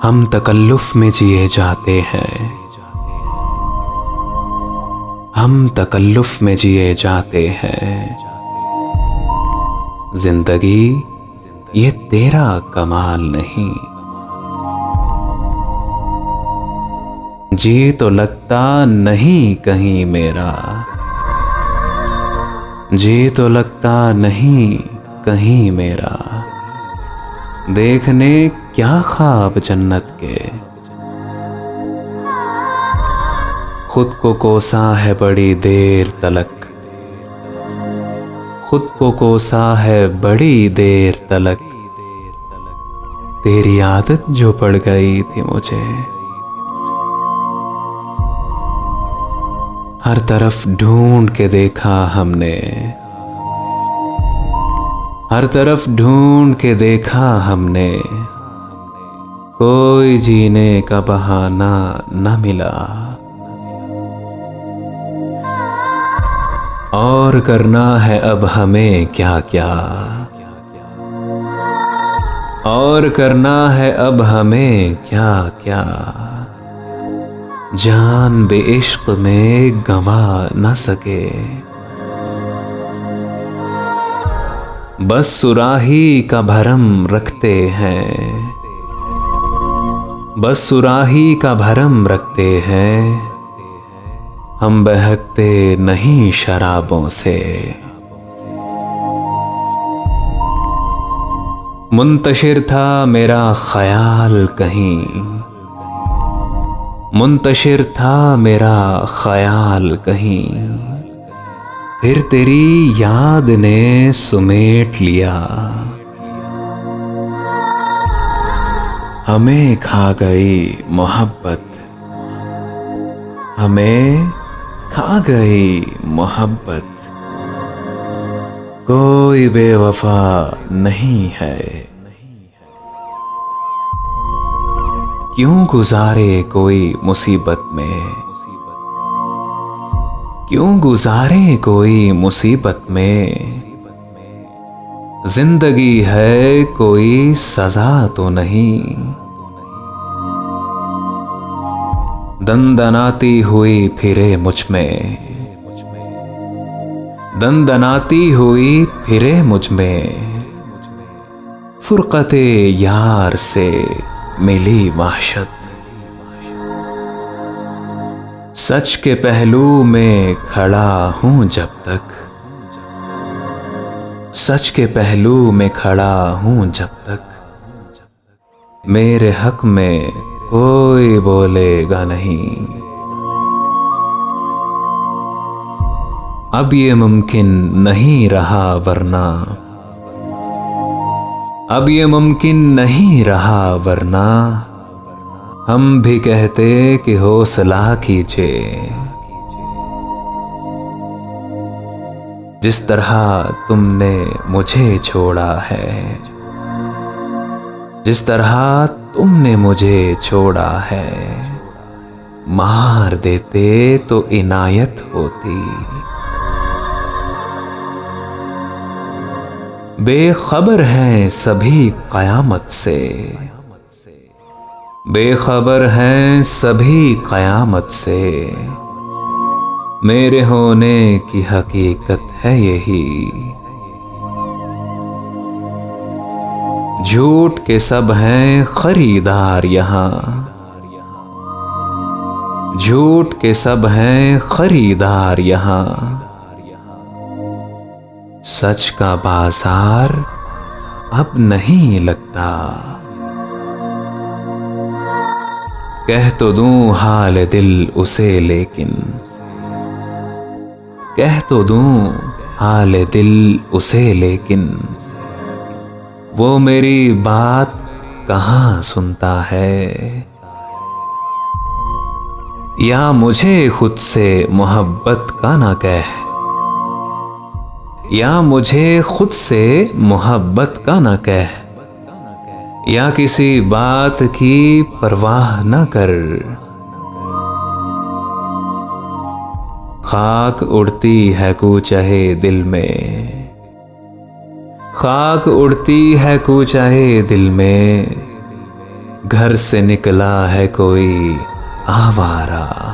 हम तकल्लुफ में जिए जाते हैं, हम तकल्लुफ में जिए जाते हैं। जिंदगी ये तेरा कमाल नहीं। जी तो लगता नहीं कहीं मेरा, जी तो लगता नहीं कहीं मेरा। देखने क्या ख्वाब जन्नत के, खुद को कोसा है बड़ी देर तलक, खुद को कोसा है बड़ी देर तलक। तेरी आदत जो पड़ गई थी मुझे, हर तरफ ढूंढ के देखा हमने, हर तरफ ढूंढ के देखा हमने। कोई जीने का बहाना न मिला। और करना है अब हमें क्या क्या, और करना है अब हमें क्या क्या। जान बे इश्क में गंवा न सके, बस सुराही का भरम रखते हैं, बस सुराही का भरम रखते हैं। हम बहकते नहीं शराबों से। मुंतशिर था मेरा ख्याल कहीं, मुंतशिर था मेरा ख्याल कहीं। फिर तेरी याद ने सुमेट लिया, हमें खा गई मोहब्बत, हमें खा गई मोहब्बत। कोई बेवफा नहीं है, क्यों गुजारे कोई मुसीबत में, क्यों गुजारे कोई मुसीबत में। जिंदगी है कोई सजा तो नहीं, दंदनाती हुई फिरे मुझ में, दंदनाती हुई फिरे मुझ में। फुरकते यार से मिली वहशत, सच के पहलू में खड़ा हूं जब तक, सच के पहलू में खड़ा हूं जब तक। मेरे हक में कोई बोलेगा नहीं। अब ये मुमकिन नहीं रहा वरना, अब ये मुमकिन नहीं रहा वरना। हम भी कहते कि हौसला कीजिए, जिस तरह तुमने मुझे छोड़ा है, जिस तरह तुमने मुझे छोड़ा है। मार देते तो इनायत होती, बेखबर हैं सभी कयामत से, बेखबर हैं सभी कयामत से। मेरे होने की हकीकत है यही, झूठ के सब हैं खरीदार यहाँ, झूठ के सब हैं खरीदार यहाँ। सच का बाजार अब नहीं लगता। कह तो दूं हाल दिल उसे लेकिन, कह तो दूं हाल दिल उसे लेकिन। वो मेरी बात कहाँ सुनता है। या मुझे खुद से मोहब्बत का ना कह, या मुझे खुद से मोहब्बत का ना कह। या किसी बात की परवाह न कर। खाक उड़ती है कूचाहे दिल में, खाक उड़ती है कूचाहे दिल में। घर से निकला है कोई आवारा।